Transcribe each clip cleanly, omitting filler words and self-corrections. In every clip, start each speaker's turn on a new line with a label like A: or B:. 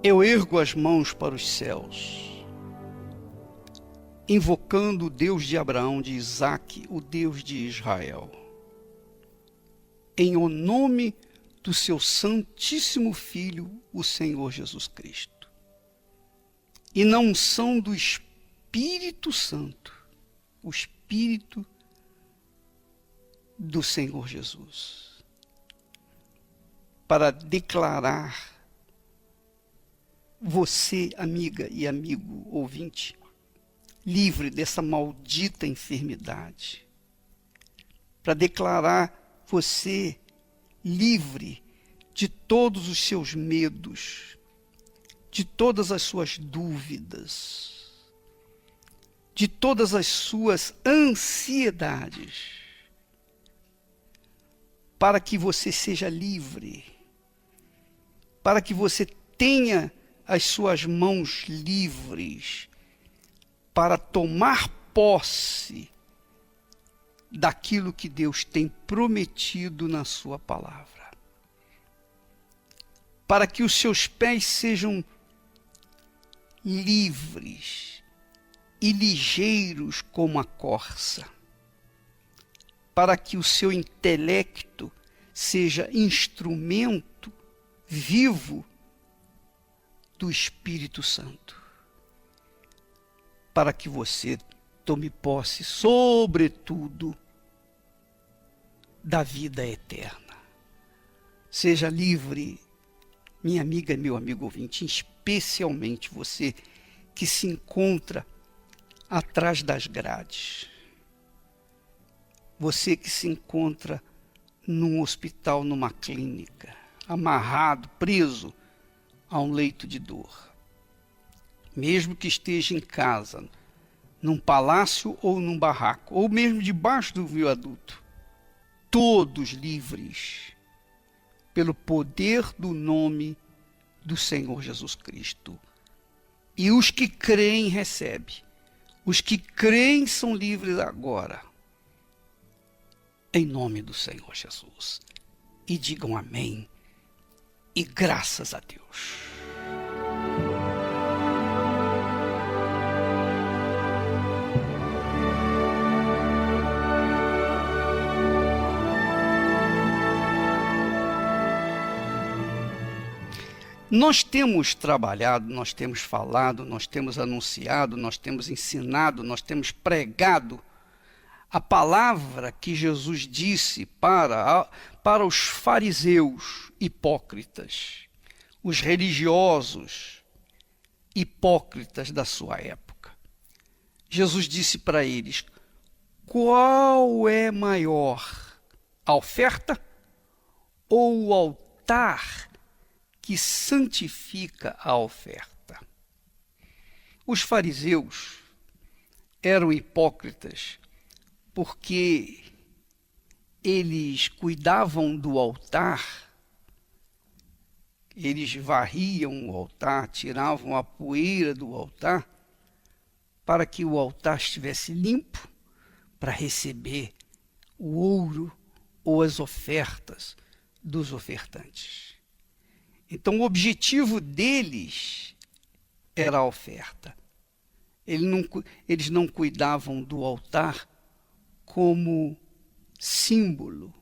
A: Eu ergo as mãos para os céus, invocando o Deus de Abraão, de Isaque, o Deus de Israel, em o nome do seu Santíssimo Filho, o Senhor Jesus Cristo, e na unção do Espírito Santo, o Espírito do Senhor Jesus, para declarar você, amiga e amigo ouvinte, livre dessa maldita enfermidade, para declarar você livre de todos os seus medos, de todas as suas dúvidas, de todas as suas ansiedades, para que você seja livre, para que você tenha as suas mãos livres para tomar posse daquilo que Deus tem prometido na sua palavra. Para que os seus pés sejam livres e ligeiros como a corça. Para que o seu intelecto seja instrumento vivo do Espírito Santo, para que você tome posse, sobretudo, da vida eterna. Seja livre, minha amiga e meu amigo ouvinte, especialmente você que se encontra atrás das grades. Você que se encontra num hospital, numa clínica, amarrado, preso a um leito de dor. Mesmo que esteja em casa, num palácio ou num barraco, ou mesmo debaixo do viaduto, todos livres pelo poder do nome do Senhor Jesus Cristo. E os que creem recebem. Os que creem são livres agora, em nome do Senhor Jesus. E digam amém. E graças a Deus. Nós temos trabalhado, nós temos falado, nós temos anunciado, nós temos ensinado, nós temos pregado a palavra que Jesus disse para os fariseus hipócritas, os religiosos hipócritas da sua época. Jesus disse para eles: qual é maior, a oferta ou o altar que santifica a oferta? Os fariseus eram hipócritas porque eles cuidavam do altar, eles varriam o altar, tiravam a poeira do altar, para que o altar estivesse limpo, para receber o ouro ou as ofertas dos ofertantes. Então o objetivo deles era a oferta. Eles não cuidavam do altar como símbolo,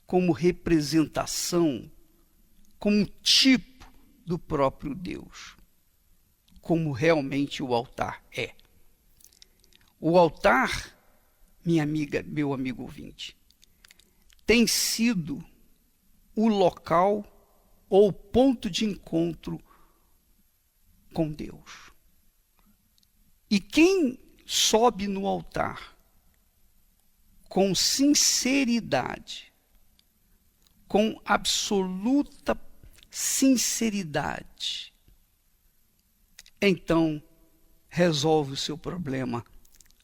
A: como representação, como tipo do próprio Deus, como realmente o altar é. O altar, minha amiga, meu amigo ouvinte, tem sido o local ou ponto de encontro com Deus. E quem sobe no altar com sinceridade, com absoluta sinceridade, então resolve o seu problema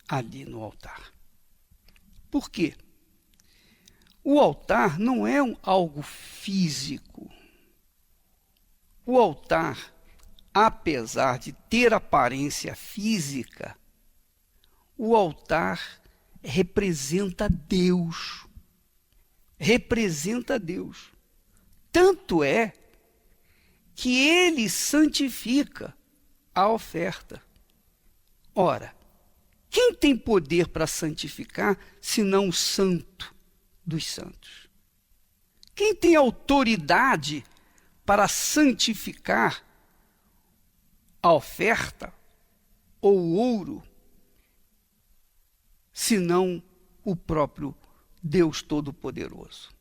A: ali no altar. Por quê? O altar não é algo físico. O altar, apesar de ter aparência física, o altar representa Deus. Representa Deus. Tanto é que ele santifica a oferta. Ora, quem tem poder para santificar, senão o Santo dos Santos? Quem tem autoridade para santificar a oferta ou o ouro, senão o próprio Deus Todo-Poderoso?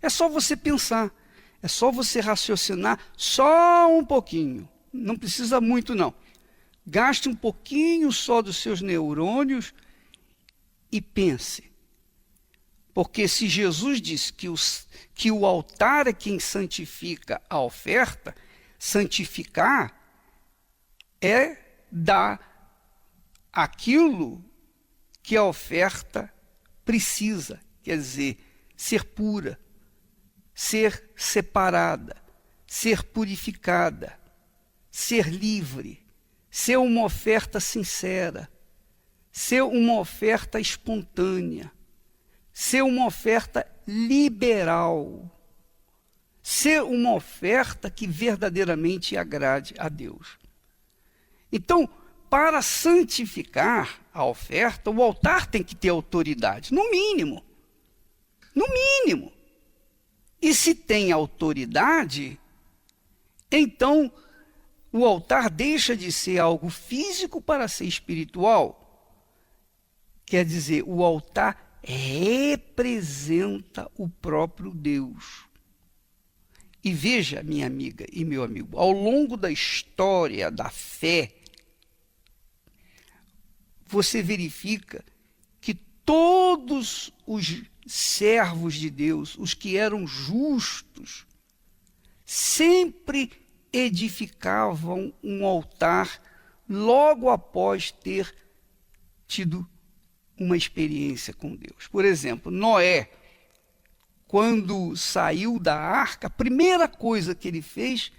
A: É só você pensar, é só você raciocinar só um pouquinho, não precisa muito não. Gaste um pouquinho só dos seus neurônios e pense. Porque se Jesus disse que o altar é quem santifica a oferta, santificar é dar aquilo que a oferta precisa, quer dizer, ser pura, ser separada, ser purificada, ser livre, ser uma oferta sincera, ser uma oferta espontânea, ser uma oferta liberal, ser uma oferta que verdadeiramente agrade a Deus. Então, para santificar a oferta, o altar tem que ter autoridade, no mínimo. No mínimo. E se tem autoridade, então o altar deixa de ser algo físico para ser espiritual. Quer dizer, o altar representa o próprio Deus. E veja, minha amiga e meu amigo, ao longo da história da fé, você verifica que todos os servos de Deus, os que eram justos, sempre edificavam um altar logo após ter tido uma experiência com Deus. Por exemplo, Noé, quando saiu da arca, a primeira coisa que ele fez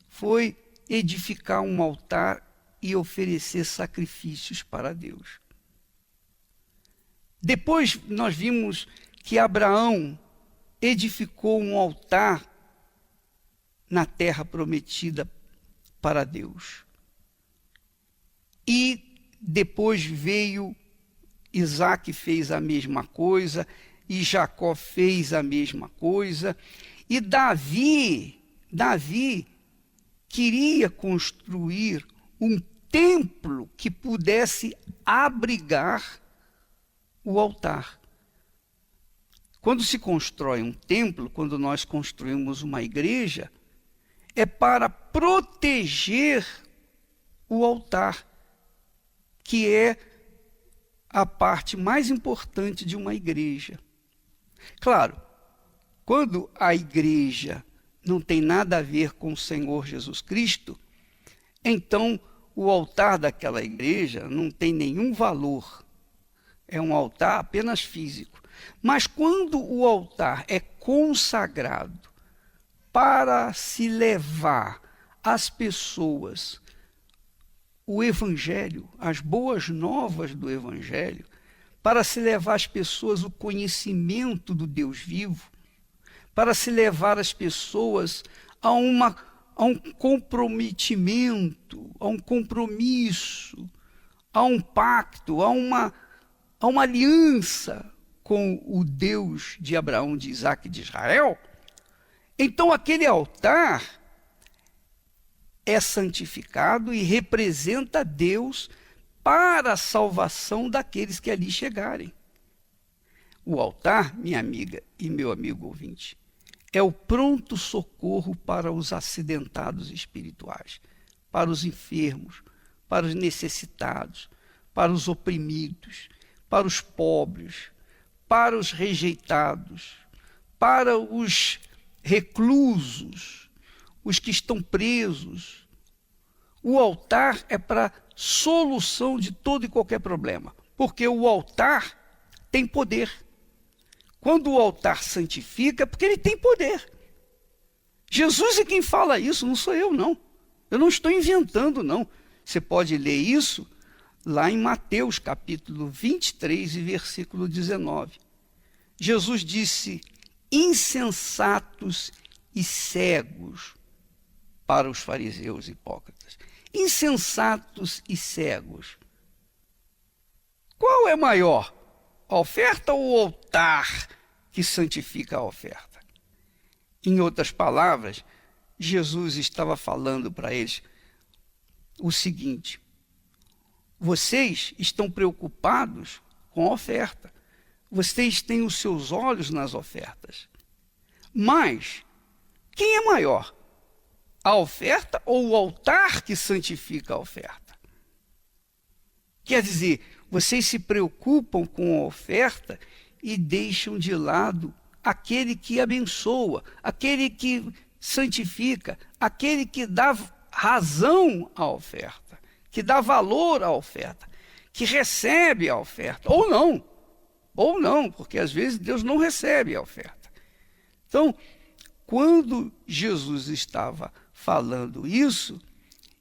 A: foi edificar um altar e oferecer sacrifícios para Deus. Depois nós vimos que Abraão edificou um altar na terra prometida para Deus. E depois veio Isaac, fez a mesma coisa, e Jacó fez a mesma coisa, e Davi queria construir um templo que pudesse abrigar o altar. Quando se constrói um templo, quando nós construímos uma igreja, é para proteger o altar, que é a parte mais importante de uma igreja. Claro, quando a igreja não tem nada a ver com o Senhor Jesus Cristo, então o altar daquela igreja não tem nenhum valor. É um altar apenas físico. Mas quando o altar é consagrado para se levar às pessoas o Evangelho, as boas novas do Evangelho, para se levar às pessoas o conhecimento do Deus vivo, para se levar as pessoas a um comprometimento, a um compromisso, a um pacto, a uma aliança com o Deus de Abraão, de Isaac e de Israel, então aquele altar é santificado e representa Deus para a salvação daqueles que ali chegarem. O altar, minha amiga e meu amigo ouvinte, é o pronto socorro para os acidentados espirituais, para os enfermos, para os necessitados, para os oprimidos, para os pobres, para os rejeitados, para os reclusos, os que estão presos. O altar é para solução de todo e qualquer problema, porque o altar tem poder. Quando o altar santifica, é porque ele tem poder. Jesus é quem fala isso, não sou eu, não. Eu não estou inventando, não. Você pode ler isso lá em Mateus, capítulo 23 e versículo 19. Jesus disse: insensatos e cegos para os fariseus hipócritas. Insensatos e cegos. Qual é maior? A oferta ou o altar que santifica a oferta? Em outras palavras, Jesus estava falando para eles o seguinte: vocês estão preocupados com a oferta. Vocês têm os seus olhos nas ofertas. Mas quem é maior? A oferta ou o altar que santifica a oferta? Quer dizer, vocês se preocupam com a oferta e deixam de lado aquele que abençoa, aquele que santifica, aquele que dá razão à oferta, que dá valor à oferta, que recebe a oferta, ou não, porque às vezes Deus não recebe a oferta. Então, quando Jesus estava falando isso,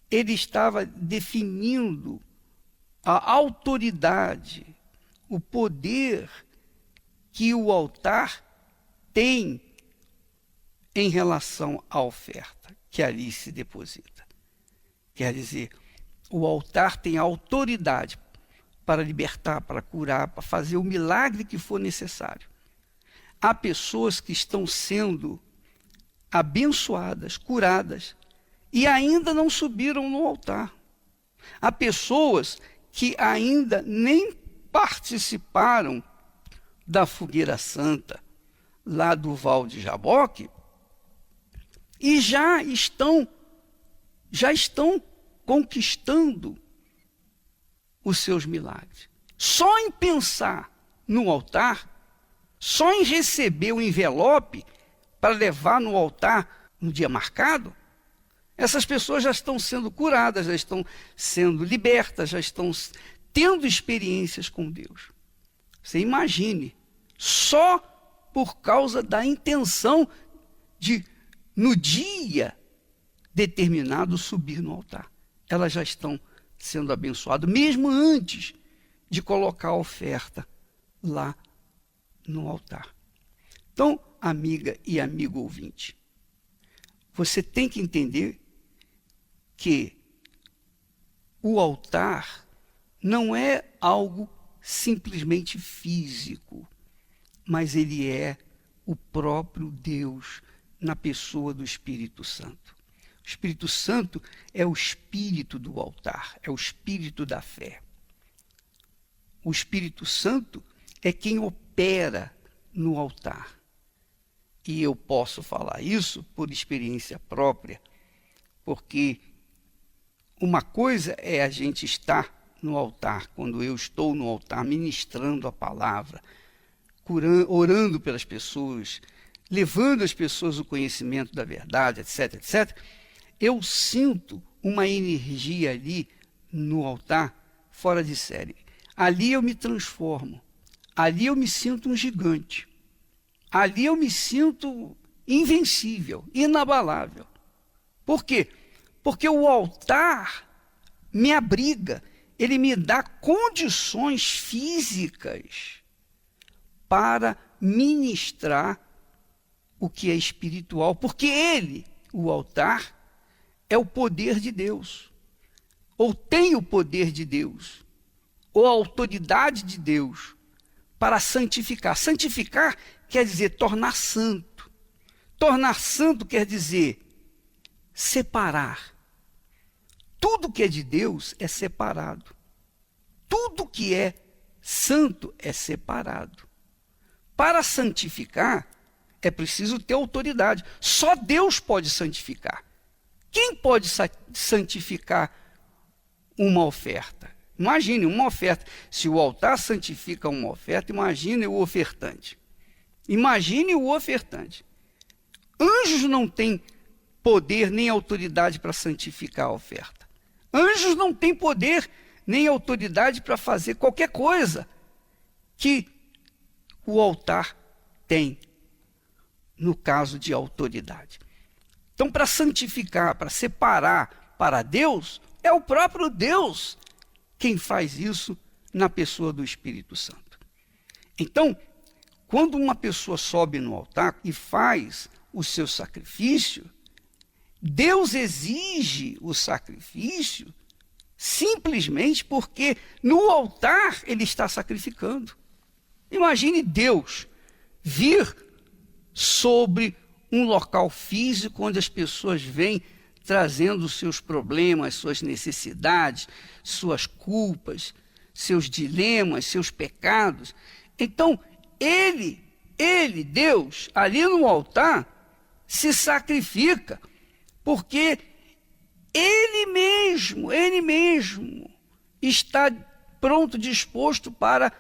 A: ele estava definindo a autoridade, o poder que o altar tem em relação à oferta que ali se deposita. Quer dizer, o altar tem a autoridade para libertar, para curar, para fazer o milagre que for necessário. Há pessoas que estão sendo abençoadas, curadas, e ainda não subiram no altar. Há pessoas que ainda nem participaram da fogueira santa lá do Val de Jaboque e já estão conquistando os seus milagres. Só em pensar no altar, só em receber o envelope para levar no altar no dia marcado, essas pessoas já estão sendo curadas, já estão sendo libertas, já estão tendo experiências com Deus. Você imagine, só por causa da intenção de, no dia determinado, subir no altar. Elas já estão sendo abençoadas, mesmo antes de colocar a oferta lá no altar. Então, amiga e amigo ouvinte, você tem que entender que o altar não é algo simplesmente físico, mas ele é o próprio Deus na pessoa do Espírito Santo. O Espírito Santo é o espírito do altar, é o espírito da fé. O Espírito Santo é quem opera no altar. E eu posso falar isso por experiência própria, porque uma coisa é a gente estar no altar, quando eu estou no altar ministrando a palavra, orando pelas pessoas, levando as pessoas o conhecimento da verdade, etc, etc. Eu sinto uma energia ali no altar fora de série. Ali eu me transformo. Ali eu me sinto um gigante. Ali eu me sinto invencível, inabalável. Por quê? Porque o altar me abriga, ele me dá condições físicas para ministrar o que é espiritual, porque ele, o altar, é o poder de Deus, ou tem o poder de Deus, ou a autoridade de Deus para santificar. Santificar quer dizer tornar santo. Tornar santo quer dizer separar. Tudo que é de Deus é separado. Tudo que é santo é separado. Para santificar, é preciso ter autoridade. Só Deus pode santificar. Quem pode santificar uma oferta? Imagine uma oferta. Se o altar santifica uma oferta, imagine o ofertante. Imagine o ofertante. Anjos não têm poder nem autoridade para santificar a oferta. Anjos não têm poder nem autoridade para fazer qualquer coisa que o altar tem, no caso de autoridade. Então, para santificar, para separar para Deus, é o próprio Deus quem faz isso na pessoa do Espírito Santo. Então, quando uma pessoa sobe no altar e faz o seu sacrifício, Deus exige o sacrifício simplesmente porque no altar ele está sacrificando. Imagine Deus vir sobre um local físico onde as pessoas vêm trazendo seus problemas, suas necessidades, suas culpas, seus dilemas, seus pecados. Então, Deus, ali no altar, se sacrifica, porque Ele mesmo está pronto, disposto para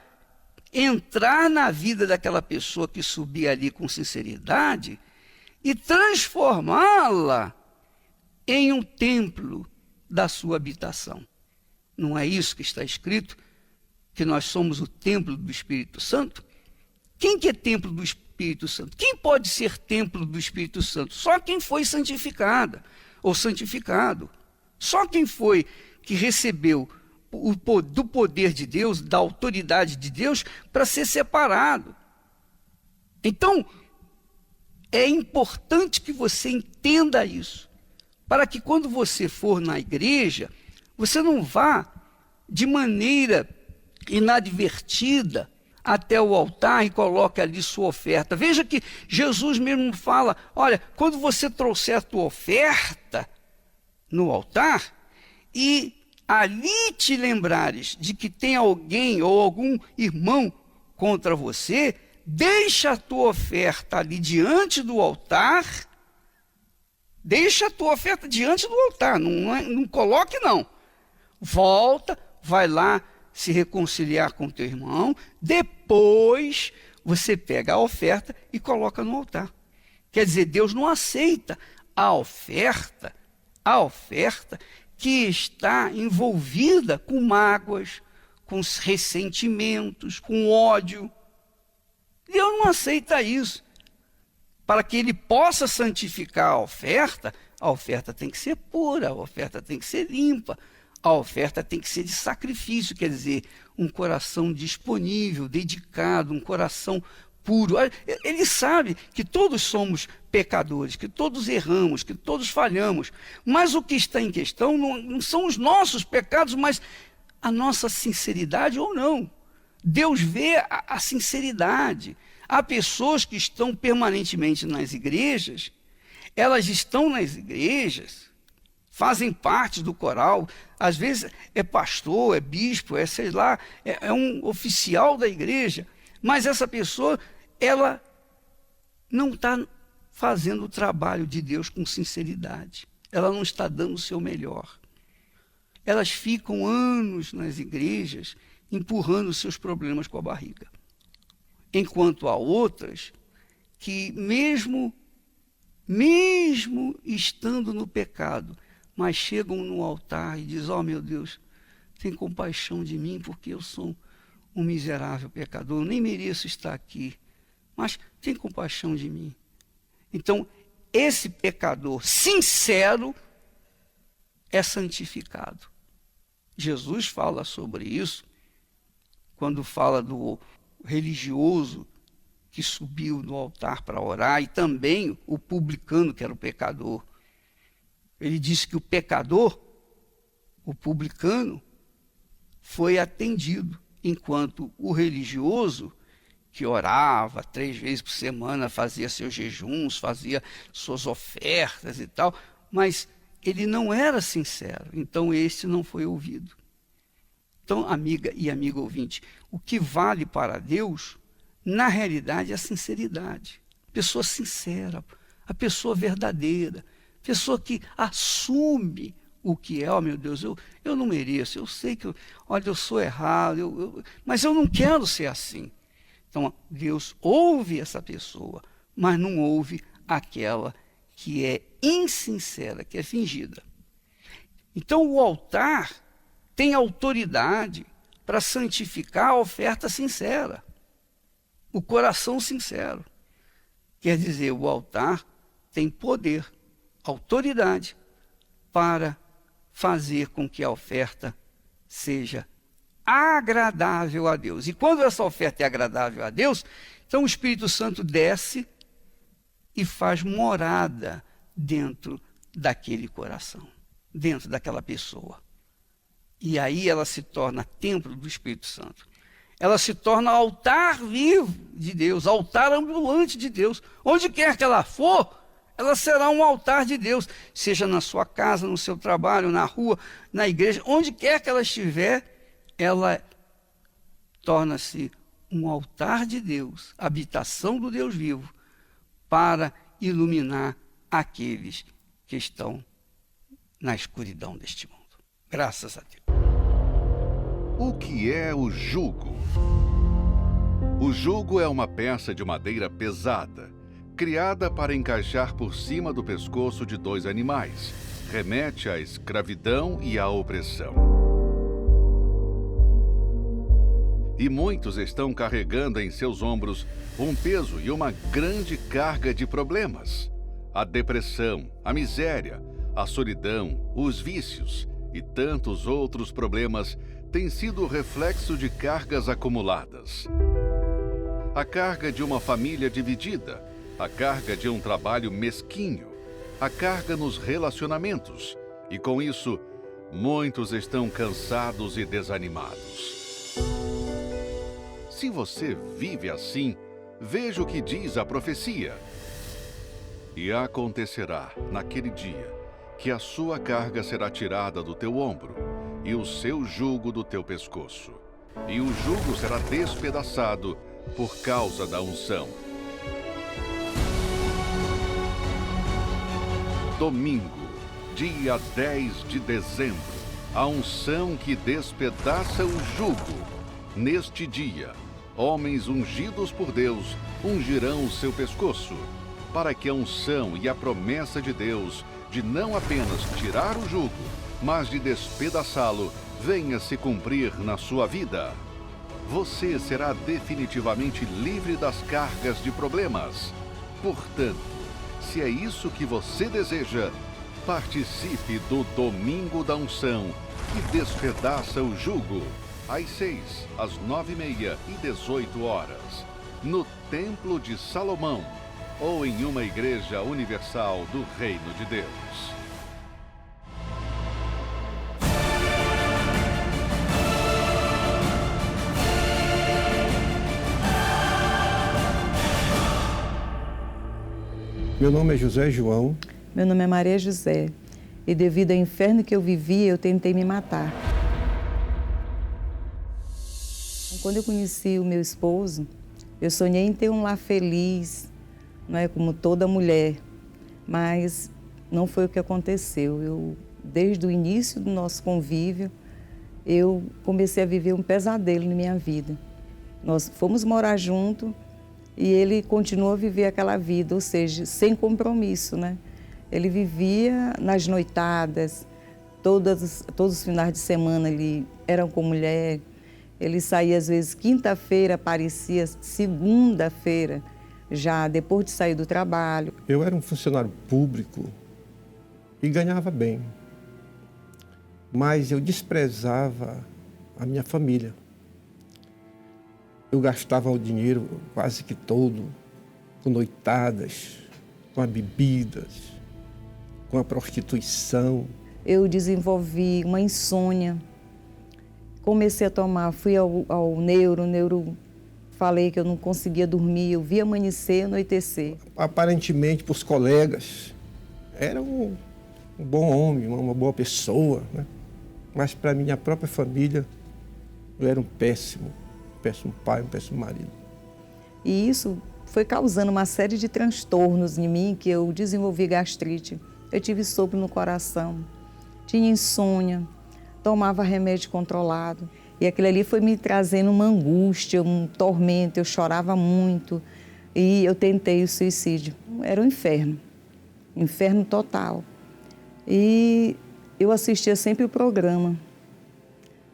A: entrar na vida daquela pessoa que subir ali com sinceridade e transformá-la em um templo da sua habitação. Não é isso que está escrito? Que nós somos o templo do Espírito Santo? Quem que é templo do Espírito Santo? Quem pode ser templo do Espírito Santo? Só quem foi santificada ou santificado. Só quem foi que recebeu do poder de Deus, da autoridade de Deus, para ser separado. Então, é importante que você entenda isso, para que quando você for na igreja, você não vá de maneira inadvertida até o altar e coloque ali sua oferta. Veja que Jesus mesmo fala, olha, quando você trouxer a tua oferta no altar e ali te lembrares de que tem alguém ou algum irmão contra você, deixa a tua oferta ali diante do altar, deixa a tua oferta diante do altar, não coloque não. Volta, vai lá se reconciliar com teu irmão, depois você pega a oferta e coloca no altar. Quer dizer, Deus não aceita a oferta que está envolvida com mágoas, com ressentimentos, com ódio. Deus não aceita isso. Para que ele possa santificar a oferta tem que ser pura, a oferta tem que ser limpa, a oferta tem que ser de sacrifício, quer dizer, um coração disponível, dedicado, um coração puro. Ele sabe que todos somos pecadores, que todos erramos, que todos falhamos, mas o que está em questão não são os nossos pecados, mas a nossa sinceridade ou não. Deus vê a sinceridade. Há pessoas que estão permanentemente nas igrejas, elas estão nas igrejas, fazem parte do coral, às vezes é pastor, é bispo, é sei lá, é um oficial da igreja, mas essa pessoa, ela não está fazendo o trabalho de Deus com sinceridade, ela não está dando o seu melhor. Elas ficam anos nas igrejas empurrando seus problemas com a barriga. Enquanto há outras que mesmo estando no pecado, mas chegam no altar e dizem, oh meu Deus, tem compaixão de mim porque eu sou um miserável pecador, eu nem mereço estar aqui, mas tem compaixão de mim. Então, esse pecador sincero é santificado. Jesus fala sobre isso quando fala do religioso que subiu no altar para orar e também o publicano, que era o pecador. Ele disse que o pecador, o publicano, foi atendido, enquanto o religioso, que orava 3 vezes por semana, fazia seus jejuns, fazia suas ofertas e tal, mas ele não era sincero, então esse não foi ouvido. Então, amiga e amigo ouvinte, o que vale para Deus, na realidade, é a sinceridade. Pessoa sincera, a pessoa verdadeira, pessoa que assume o que é, oh meu Deus, eu não mereço, eu sei que, olha, eu sou errado, mas eu não quero ser assim. Então, Deus ouve essa pessoa, mas não ouve aquela que é insincera, que é fingida. Então, o altar tem autoridade para santificar a oferta sincera, o coração sincero. Quer dizer, o altar tem poder, autoridade para fazer com que a oferta seja agradável a Deus. E quando essa oferta é agradável a Deus, então o Espírito Santo desce e faz morada dentro daquele coração, dentro daquela pessoa. E aí ela se torna templo do Espírito Santo. Ela se torna altar vivo de Deus, altar ambulante de Deus. Onde quer que ela for, ela será um altar de Deus, seja na sua casa, no seu trabalho, na rua, na igreja, onde quer que ela estiver, ela torna-se um altar de Deus, habitação do Deus vivo, para iluminar aqueles que estão na escuridão deste mundo. Graças a Deus.
B: O que é o jugo? O jugo é uma peça de madeira pesada, criada para encaixar por cima do pescoço de dois animais. Remete à escravidão e à opressão. E muitos estão carregando em seus ombros um peso e uma grande carga de problemas. A depressão, a miséria, a solidão, os vícios e tantos outros problemas têm sido reflexo de cargas acumuladas. A carga de uma família dividida, a carga de um trabalho mesquinho, a carga nos relacionamentos. E com isso, muitos estão cansados e desanimados. Se você vive assim, veja o que diz a profecia. E acontecerá naquele dia que a sua carga será tirada do teu ombro e o seu jugo do teu pescoço. E o jugo será despedaçado por causa da unção. Domingo, dia 10 de dezembro, a unção que despedaça o jugo. Neste dia, homens ungidos por Deus ungirão o seu pescoço, para que a unção e a promessa de Deus de não apenas tirar o jugo, mas de despedaçá-lo, venha se cumprir na sua vida. Você será definitivamente livre das cargas de problemas. Portanto, se é isso que você deseja, participe do Domingo da Unção, que despedaça o jugo, às 6, às 9h30 e 18 horas, no Templo de Salomão, ou em uma igreja universal do Reino de Deus.
C: Meu nome é José João.
D: Meu nome é Maria José. E devido ao inferno que eu vivia, eu tentei me matar. Quando eu conheci o meu esposo, eu sonhei em ter um lar feliz, não é, como toda mulher, mas não foi o que aconteceu. Desde o início do nosso convívio, eu comecei a viver um pesadelo na minha vida. Nós fomos morar junto e ele continuou a viver aquela vida, ou seja, sem compromisso, né? Ele vivia nas noitadas, todos os finais de semana ele era com mulher. Ele saía às vezes quinta-feira, aparecia segunda-feira, já depois de sair do trabalho.
C: Eu era um funcionário público e ganhava bem, mas eu desprezava a minha família. Eu gastava o dinheiro quase que todo com noitadas, com as bebidas, com a prostituição. Eu
D: desenvolvi uma insônia. Comecei a tomar, fui ao neuro, falei que eu não conseguia dormir, eu via amanhecer, anoitecer.
C: Aparentemente, para os colegas, era um bom homem, uma boa pessoa, né? Mas para a minha própria família, eu era um péssimo pai, um péssimo marido.
D: E isso foi causando uma série de transtornos em mim, que eu desenvolvi gastrite, eu tive sopro no coração, tinha insônia, tomava remédio controlado. E aquilo ali foi me trazendo uma angústia, um tormento, eu chorava muito. E eu tentei o suicídio. Era um inferno total. E eu assistia sempre o programa,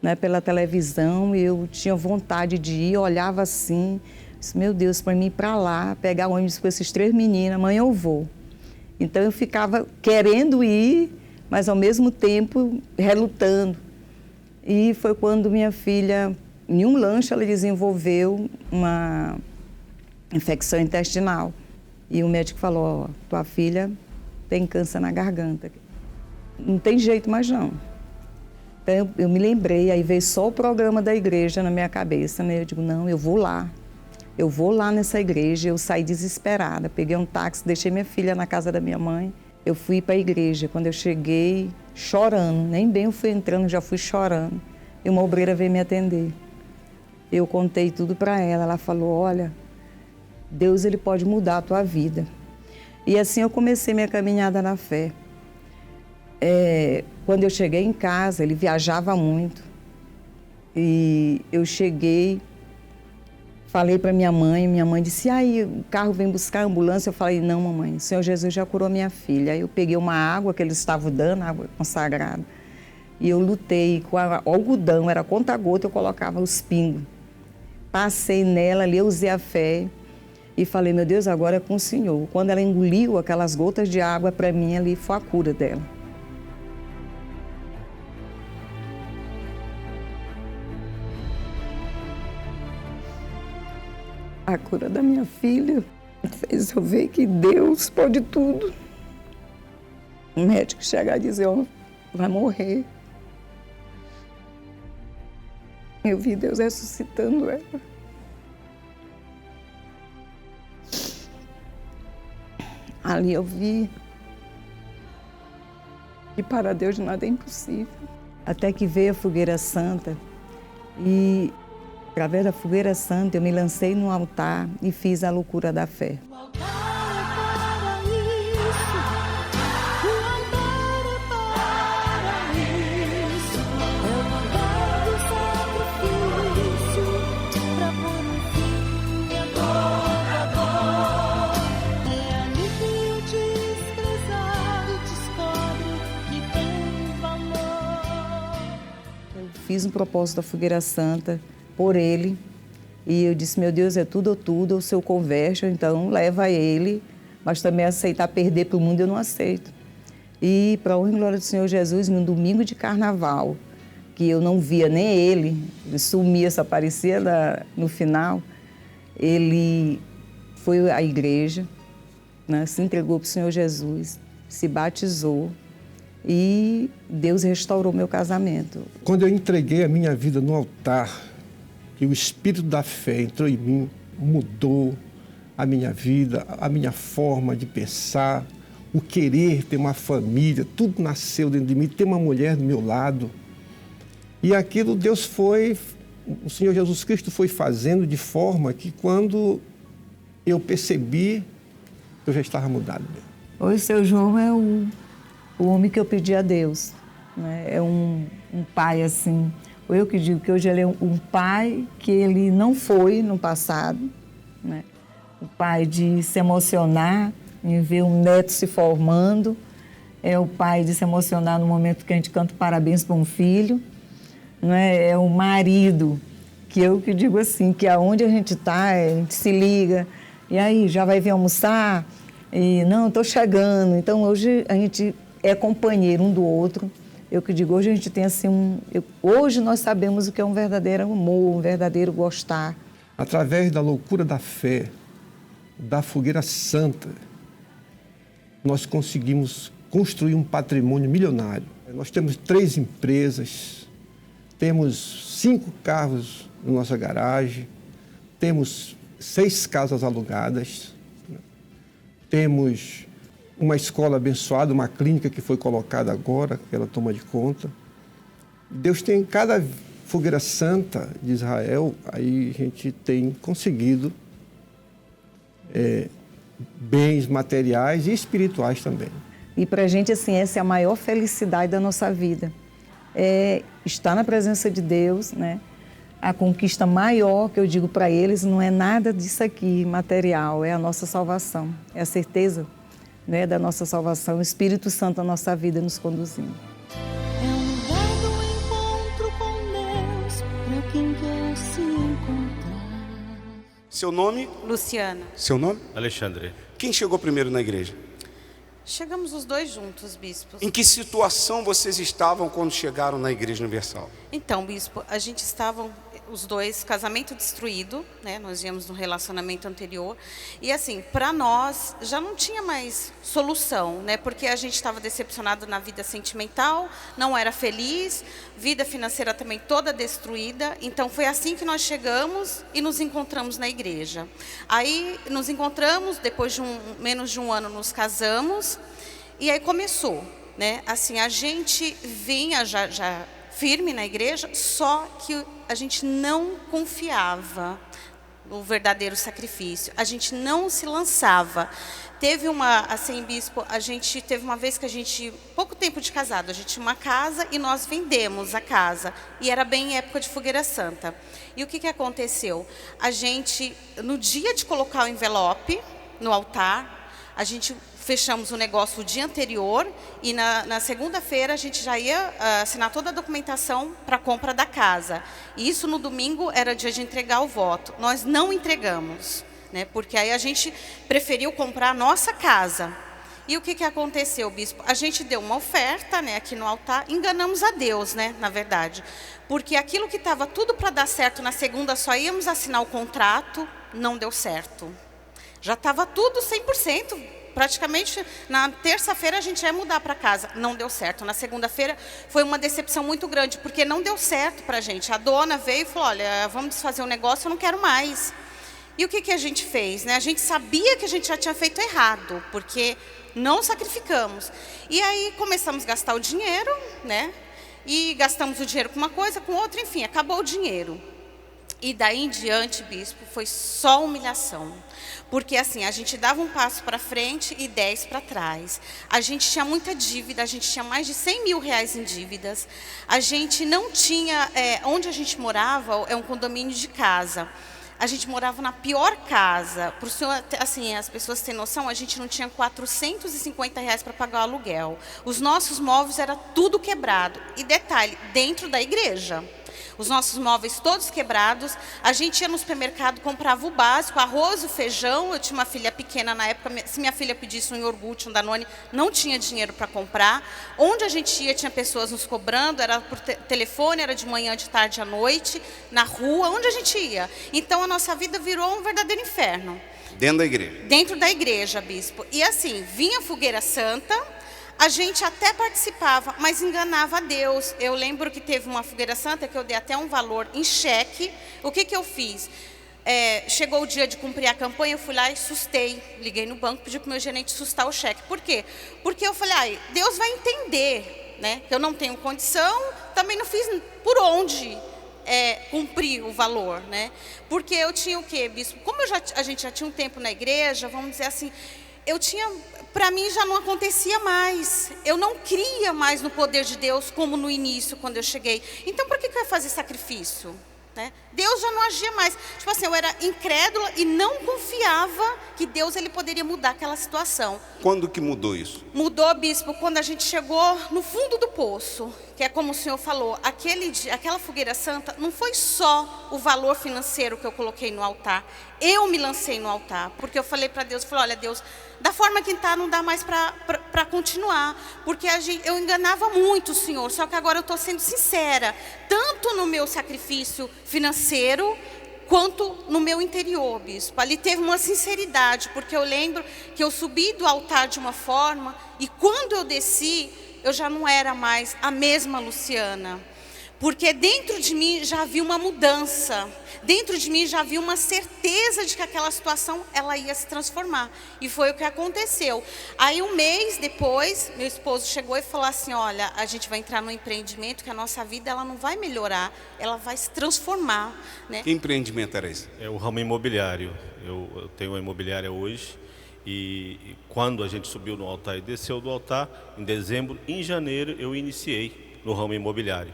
D: né, pela televisão, e eu tinha vontade de ir, olhava assim, disse, meu Deus, para mim ir para lá, pegar o ônibus com esses 3 meninos, amanhã eu vou. Então eu ficava querendo ir, mas ao mesmo tempo relutando. E foi quando minha filha, em um lanche, ela desenvolveu uma infecção intestinal. E o médico falou, tua filha tem câncer na garganta. Não tem jeito mais não. Então eu me lembrei, aí veio só o programa da igreja na minha cabeça, né? Eu digo, não, eu vou lá nessa igreja. Eu saí desesperada, peguei um táxi, deixei minha filha na casa da minha mãe. Eu fui para a igreja. Quando eu cheguei, chorando, nem bem eu fui entrando, já fui chorando. E uma obreira veio me atender. Eu contei tudo para ela, ela falou, olha, Deus ele pode mudar a tua vida. E assim eu comecei minha caminhada na fé. Quando eu cheguei em casa, ele viajava muito. E eu cheguei, falei para minha mãe disse, aí o carro vem buscar a ambulância. Eu falei, não, mamãe, o Senhor Jesus já curou minha filha. Aí eu peguei uma água que eles estavam dando, água consagrada, e eu lutei com algodão, era conta-gota, eu colocava os pingos. Passei nela ali, eu usei a fé e falei, meu Deus, agora é com o Senhor. Quando ela engoliu aquelas gotas de água, para mim ali foi a cura dela. A cura da minha filha fez eu ver que Deus pode tudo. O médico chegar e dizer, ó, vai morrer. Eu vi Deus ressuscitando ela. Ali eu vi que para Deus nada é impossível. Até que veio a fogueira santa e, através da fogueira santa, eu me lancei no altar e fiz a loucura da fé. Fiz um propósito da fogueira santa por ele e eu disse, meu Deus, é tudo ou tudo, ou se eu converto, então leva ele, mas também aceitar perder para o mundo eu não aceito. E para a honra e glória do Senhor Jesus, num domingo de carnaval, que eu não via nem ele sumia, só aparecia no final, ele foi à igreja, né, se entregou para o Senhor Jesus, se batizou, e Deus restaurou meu casamento.
C: Quando eu entreguei a minha vida no altar, e o Espírito da fé entrou em mim, mudou a minha vida, a minha forma de pensar, o querer ter uma família, tudo nasceu dentro de mim, ter uma mulher do meu lado. E aquilo o Senhor Jesus Cristo foi fazendo de forma que quando eu percebi, eu já estava mudado.
D: Hoje o seu João é o homem que eu pedi a Deus, né? É um pai assim. Eu que digo que hoje ele é um pai que ele não foi no passado, né? O pai de se emocionar em ver um neto se formando, é o pai de se emocionar no momento que a gente canta parabéns para um filho, né? É o marido que eu que digo assim, que aonde a gente está, a gente se liga, e aí, já vai vir almoçar? E não, estou chegando. Então hoje a gente é companheiro um do outro. Eu que digo, hoje a gente tem assim hoje nós sabemos o que é um verdadeiro amor, um verdadeiro gostar.
C: Através da loucura da fé, da fogueira santa, nós conseguimos construir um patrimônio milionário. Nós temos 3 empresas, temos 5 carros na nossa garagem, temos 6 casas alugadas, temos uma escola abençoada, uma clínica que foi colocada agora, que ela toma de conta. Deus tem cada fogueira santa de Israel, aí a gente tem conseguido bens materiais e espirituais também.
D: E para a gente, assim, essa é a maior felicidade da nossa vida. É estar na presença de Deus, né? A conquista maior que eu digo para eles não é nada disso aqui material, é a nossa salvação, é a certeza, né, da nossa salvação, o Espírito Santo na nossa vida nos conduzindo.
E: É um lugar do encontro com Deus, para quem quer se encontrar.
F: Seu nome?
G: Luciana.
F: Seu nome?
H: Alexandre.
F: Quem chegou primeiro na igreja?
G: Chegamos os 2 juntos, bispo.
F: Em que situação vocês estavam quando chegaram na Igreja Universal?
G: Então, bispo, a gente estava os dois, casamento destruído, né? Nós viemos no relacionamento anterior. E assim, para nós já não tinha mais solução, né? Porque a gente estava decepcionado na vida sentimental, não era feliz, vida financeira também toda destruída. Então foi assim que nós chegamos e nos encontramos na igreja. Aí nos encontramos, depois de menos de um ano nos casamos, e aí começou, né? Assim, a gente vinha já firme na igreja, só que a gente não confiava no verdadeiro sacrifício. A gente não se lançava. Teve assim, bispo, a gente teve uma vez que a gente, pouco tempo de casado, a gente tinha uma casa e nós vendemos a casa. E era bem em época de fogueira santa. E o que aconteceu? A gente, no dia de colocar o envelope no altar, a gente fechamos o negócio o dia anterior e na segunda-feira a gente já ia assinar toda a documentação para a compra da casa. E isso no domingo era dia de entregar o voto. Nós não entregamos, né? Porque aí a gente preferiu comprar a nossa casa. E o que aconteceu, bispo? A gente deu uma oferta, né, aqui no altar, enganamos a Deus, né, na verdade. Porque aquilo que estava tudo para dar certo na segunda, só íamos assinar o contrato, não deu certo. Já estava tudo 100%. Praticamente, na terça-feira a gente ia mudar para casa. Não deu certo. Na segunda-feira foi uma decepção muito grande, porque não deu certo para a gente. A dona veio e falou, olha, vamos desfazer o negócio, eu não quero mais. E o que a gente fez, né? A gente sabia que a gente já tinha feito errado, porque não sacrificamos. E aí começamos a gastar o dinheiro, né? E gastamos o dinheiro com uma coisa, com outra, enfim, acabou o dinheiro. E daí em diante, bispo, foi só humilhação. Porque assim, a gente dava um passo para frente e 10 para trás. A gente tinha muita dívida, a gente tinha mais de 100 mil reais em dívidas. A gente não tinha, onde a gente morava, é um condomínio de casa. A gente morava na pior casa. Para o senhor, assim, as pessoas têm noção, a gente não tinha 450 reais para pagar o aluguel. Os nossos móveis era tudo quebrado. E detalhe, dentro da igreja. Os nossos móveis todos quebrados, a gente ia no supermercado, comprava o básico, arroz, o feijão. Eu tinha uma filha pequena na época, se minha filha pedisse um iogurte, um Danone, não tinha dinheiro para comprar. Onde a gente ia, tinha pessoas nos cobrando, era por telefone, era de manhã, de tarde, à noite, na rua, onde a gente ia. Então a nossa vida virou um verdadeiro inferno.
F: Dentro da igreja?
G: Dentro da igreja, bispo. E assim, vinha a fogueira santa, a gente até participava, mas enganava a Deus. Eu lembro que teve uma fogueira santa que eu dei até um valor em cheque. O que eu fiz? Chegou o dia de cumprir a campanha, eu fui lá e sustei. Liguei no banco, pedi para o meu gerente sustar o cheque. Por quê? Porque eu falei, Deus vai entender, né? Eu não tenho condição, também não fiz por onde cumprir o valor, né? Porque eu tinha o quê, bispo? Como a gente já tinha um tempo na igreja, vamos dizer assim, para mim já não acontecia mais. Eu não cria mais no poder de Deus como no início, quando eu cheguei. Então, por que eu ia fazer sacrifício? Né? Deus já não agia mais. Tipo assim, eu era incrédula e não confiava que Deus ele poderia mudar aquela situação.
F: Quando que mudou isso?
G: Mudou, bispo, quando a gente chegou no fundo do poço. Que é como o senhor falou, aquela fogueira santa não foi só o valor financeiro que eu coloquei no altar. Eu me lancei no altar, porque eu falei para Deus, olha Deus, da forma que está não dá mais para continuar. Porque eu enganava muito o Senhor, só que agora eu estou sendo sincera. Tanto no meu sacrifício financeiro, quanto no meu interior, bispo. Ali teve uma sinceridade, porque eu lembro que eu subi do altar de uma forma, e quando eu desci, eu já não era mais a mesma Luciana. Porque dentro de mim já havia uma mudança. Dentro de mim já havia uma certeza de que aquela situação ela ia se transformar. E foi o que aconteceu. Aí um mês depois, meu esposo chegou e falou assim, olha, a gente vai entrar num empreendimento que a nossa vida ela não vai melhorar, ela vai se transformar. Né?
F: Que empreendimento era esse?
H: É o ramo imobiliário. Eu tenho uma imobiliária hoje. E quando a gente subiu no altar e desceu do altar, em dezembro, em janeiro, eu iniciei no ramo imobiliário.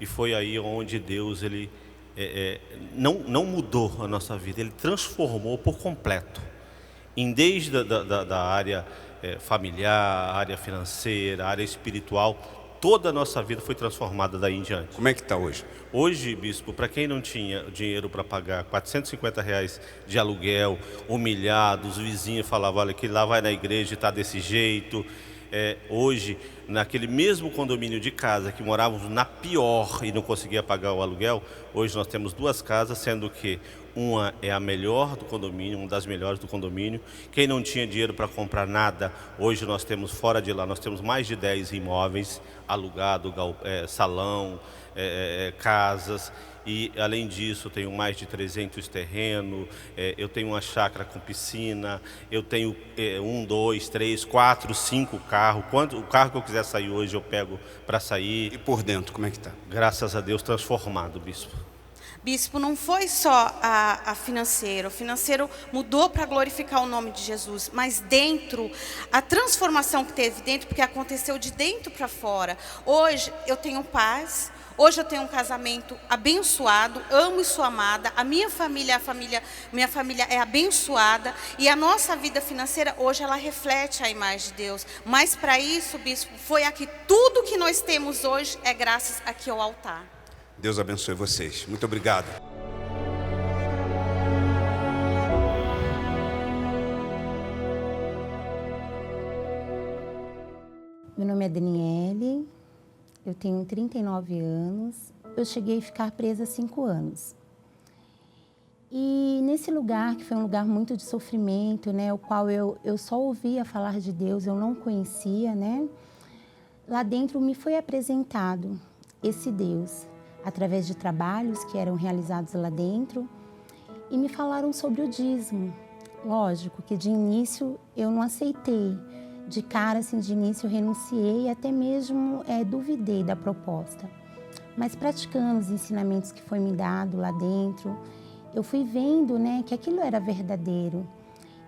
H: E foi aí onde Deus ele, não mudou a nossa vida, Ele transformou por completo. Desde da área familiar, área financeira, área espiritual, toda a nossa vida foi transformada daí em diante.
F: Como é que está hoje?
H: Hoje, bispo, para quem não tinha dinheiro para pagar 450 reais de aluguel, humilhado, os vizinhos falavam, olha, que lá vai na igreja e está desse jeito, Hoje, naquele mesmo condomínio de casa que morávamos na pior e não conseguia pagar o aluguel, hoje nós temos 2 casas, sendo que uma é a melhor do condomínio, uma das melhores do condomínio. Quem não tinha dinheiro para comprar nada, hoje nós temos fora de lá, nós temos mais de 10 imóveis alugados, salão, casas. E, além disso, eu tenho mais de 300 terrenos, eu tenho uma chácara com piscina, eu tenho 1, 2, 3, 4, 5 carros. O carro que eu quiser sair hoje, eu pego para sair.
F: E por dentro, como é que está?
H: Graças a Deus, transformado, bispo.
G: Bispo, não foi só a financeiro. O financeiro mudou para glorificar o nome de Jesus, mas dentro, a transformação que teve dentro, porque aconteceu de dentro para fora. Hoje eu tenho paz. Hoje eu tenho um casamento abençoado, amo e sou amada, a minha família é abençoada e a nossa vida financeira hoje ela reflete a imagem de Deus. Mas para isso, bispo, foi aqui tudo que nós temos hoje é graças aqui ao altar.
F: Deus abençoe vocês. Muito obrigado.
I: Meu nome é Daniele. Eu tenho 39 anos, eu cheguei a ficar presa 5 anos. E nesse lugar, que foi um lugar muito de sofrimento, né, o qual eu só ouvia falar de Deus, eu não conhecia, né? Lá dentro me foi apresentado esse Deus, através de trabalhos que eram realizados lá dentro, e me falaram sobre o dízimo. Lógico que de início eu não aceitei. De cara, assim, de início eu renunciei e até mesmo duvidei da proposta. Mas praticando os ensinamentos que foi me dado lá dentro, eu fui vendo, né, que aquilo era verdadeiro.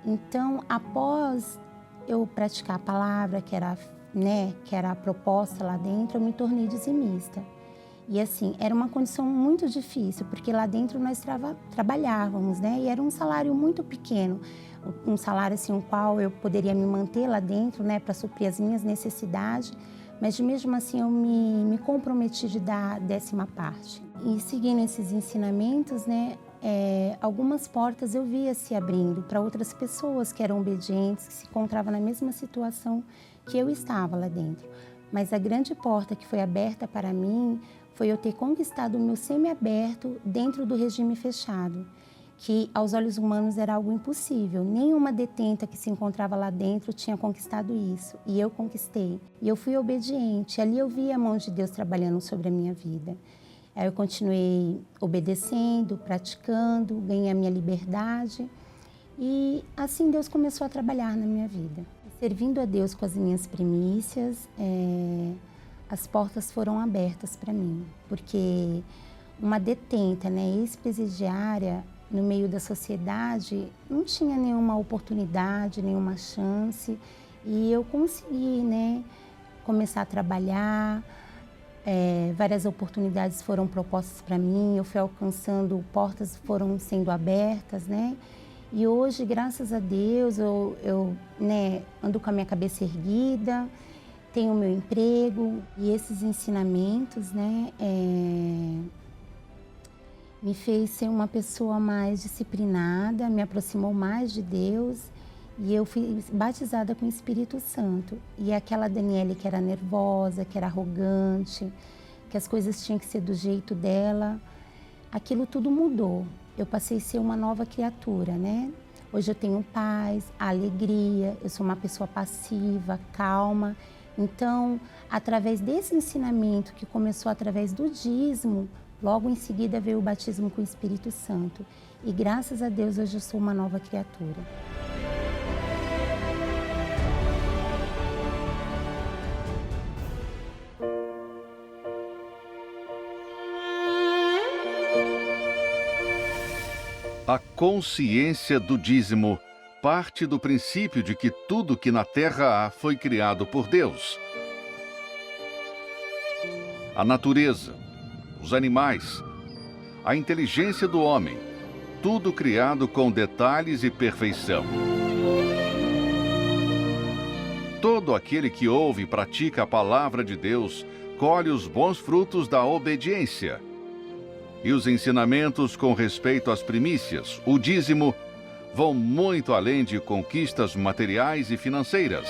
I: Então, após eu praticar a palavra, que era a proposta lá dentro, eu me tornei dizimista. E assim, era uma condição muito difícil, porque lá dentro nós trabalhávamos, né, e era um salário muito pequeno. Um salário assim, o qual eu poderia me manter lá dentro, né, para suprir as minhas necessidades, mas mesmo assim eu me comprometi de dar 10ª parte. E seguindo esses ensinamentos, né, algumas portas eu via se abrindo para outras pessoas que eram obedientes, que se encontravam na mesma situação que eu estava lá dentro. Mas a grande porta que foi aberta para mim foi eu ter conquistado o meu semiaberto dentro do regime fechado, que aos olhos humanos era algo impossível. Nenhuma detenta que se encontrava lá dentro tinha conquistado isso. E eu conquistei. E eu fui obediente. Ali eu vi a mão de Deus trabalhando sobre a minha vida. Aí eu continuei obedecendo, praticando, ganhei a minha liberdade. E assim Deus começou a trabalhar na minha vida. Servindo a Deus com as minhas primícias, as portas foram abertas para mim. Porque uma detenta, né, ex-presidiária, no meio da sociedade, não tinha nenhuma oportunidade, nenhuma chance. E eu consegui, né, começar a trabalhar, várias oportunidades foram propostas para mim, eu fui alcançando, portas foram sendo abertas, né? E hoje, graças a Deus, eu ando com a minha cabeça erguida, tenho o meu emprego. E esses ensinamentos, né, me fez ser uma pessoa mais disciplinada, me aproximou mais de Deus e eu fui batizada com o Espírito Santo. E aquela Daniele que era nervosa, que era arrogante, que as coisas tinham que ser do jeito dela, aquilo tudo mudou. Eu passei a ser uma nova criatura, né? Hoje eu tenho paz, alegria, eu sou uma pessoa passiva, calma. Então, através desse ensinamento que começou através do dízimo, logo em seguida veio o batismo com o Espírito Santo. E graças a Deus hoje eu sou uma nova criatura.
B: A consciência do dízimo parte do princípio de que tudo que na terra há foi criado por Deus. A natureza, os animais, a inteligência do homem, tudo criado com detalhes e perfeição. Todo aquele que ouve e pratica a palavra de Deus colhe os bons frutos da obediência. E os ensinamentos com respeito às primícias, o dízimo, vão muito além de conquistas materiais e financeiras.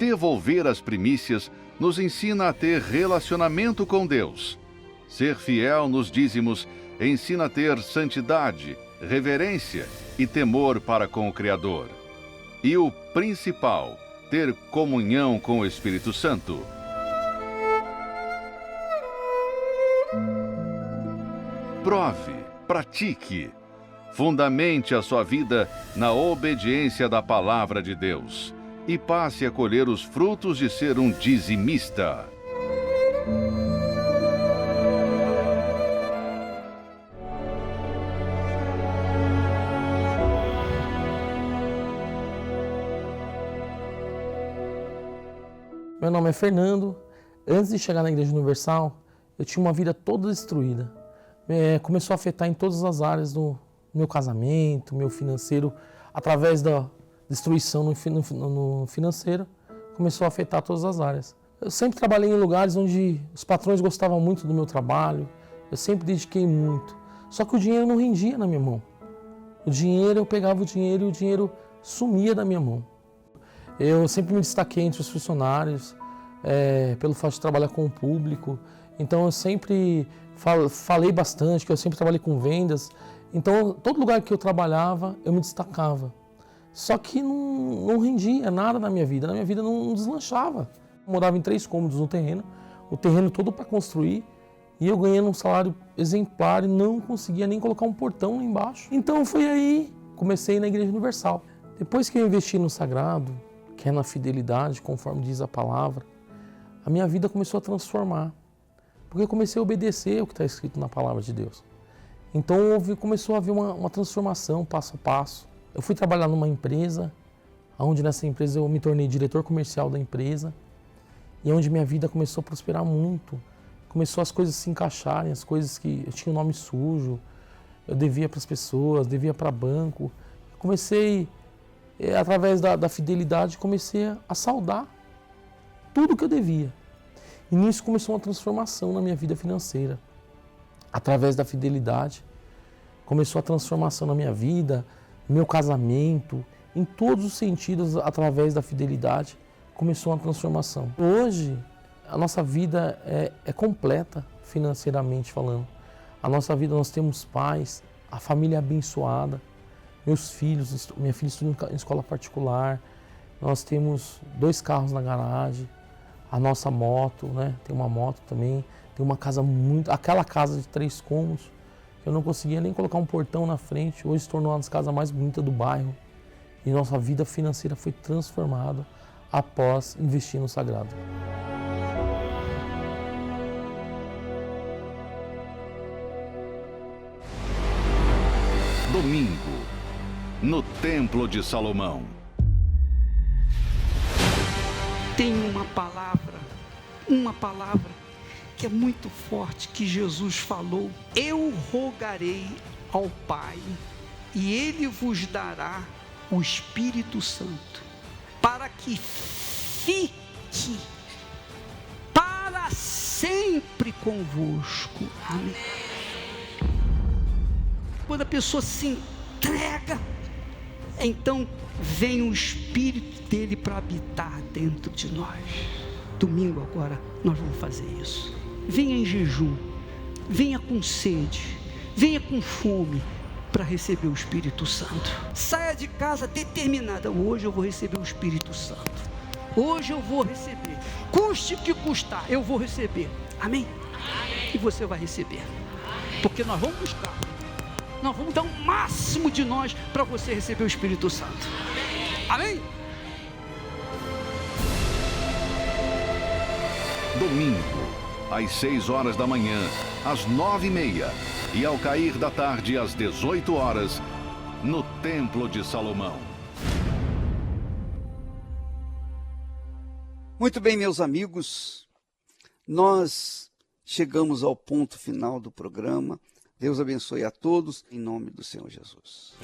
B: devolver as primícias nos ensina a ter relacionamento com Deus. Ser fiel nos dízimos ensina a ter santidade, reverência e temor para com o Criador. E o principal, ter comunhão com o Espírito Santo. Prove, pratique, fundamente a sua vida na obediência da palavra de Deus e passe a colher os frutos de ser um dizimista.
J: Meu nome é Fernando. Antes de chegar na Igreja Universal, eu tinha uma vida toda destruída. Começou a afetar em todas as áreas do meu casamento, meu financeiro, através da destruição no financeiro, começou a afetar todas as áreas. Eu sempre trabalhei em lugares onde os patrões gostavam muito do meu trabalho, eu sempre dediquei muito. Só que o dinheiro não rendia na minha mão. Eu pegava o dinheiro e o dinheiro sumia da minha mão. Eu sempre me destaquei entre os funcionários, pelo fato de trabalhar com o público. Então eu sempre falei bastante, que eu sempre trabalhei com vendas. Então todo lugar que eu trabalhava, eu me destacava. Só que não rendia nada na minha vida não deslanchava. Eu morava em 3 cômodos no terreno, o terreno todo para construir, e eu ganhando um salário exemplar e não conseguia nem colocar um portão lá embaixo. Então foi aí, comecei na Igreja Universal. Depois que eu investi no sagrado, que é na fidelidade, conforme diz a palavra, a minha vida começou a transformar. Porque eu comecei a obedecer o que está escrito na palavra de Deus. Então começou a haver uma transformação passo a passo. Eu fui trabalhar numa empresa, onde nessa empresa eu me tornei diretor comercial da empresa, e onde minha vida começou a prosperar muito. Começou as coisas se encaixarem, as coisas que eu tinha um nome sujo, eu devia para as pessoas, devia para banco. Eu comecei, através da fidelidade, comecei a saldar tudo que eu devia. E nisso começou uma transformação na minha vida financeira. Através da fidelidade, começou a transformação na minha vida, no meu casamento, em todos os sentidos, através da fidelidade, começou uma transformação. Hoje, a nossa vida é completa, financeiramente falando. A nossa vida, nós temos pais, a família é abençoada, meus filhos, minha filha estuda em escola particular, nós temos 2 carros na garagem, a nossa moto, né? Tem uma moto também, tem uma casa aquela casa de 3 cômodos, que eu não conseguia nem colocar um portão na frente, hoje se tornou uma das casas mais bonitas do bairro. E nossa vida financeira foi transformada após investir no sagrado.
B: Domingo, no Templo de Salomão.
A: Tem uma palavra que é muito forte, que Jesus falou: eu rogarei ao Pai e Ele vos dará o Espírito Santo, para que fique para sempre convosco. Amém. Quando a pessoa se entrega, então vem o Espírito dele para habitar dentro de nós. Domingo agora nós vamos fazer isso. Venha em jejum, venha com sede, venha com fome para receber o Espírito Santo. Saia de casa determinada: hoje eu vou receber o Espírito Santo. Hoje eu vou receber. Custe o que custar, eu vou receber. Amém? E você vai receber. Porque nós vamos buscar. Nós vamos dar o máximo de nós para você receber o Espírito Santo. Amém?
B: Domingo, às 6 horas da manhã, às 9h30 e ao cair da tarde às 18 horas, no Templo de Salomão.
A: Muito bem, meus amigos, nós chegamos ao ponto final do programa. Deus abençoe a todos, em nome do Senhor Jesus.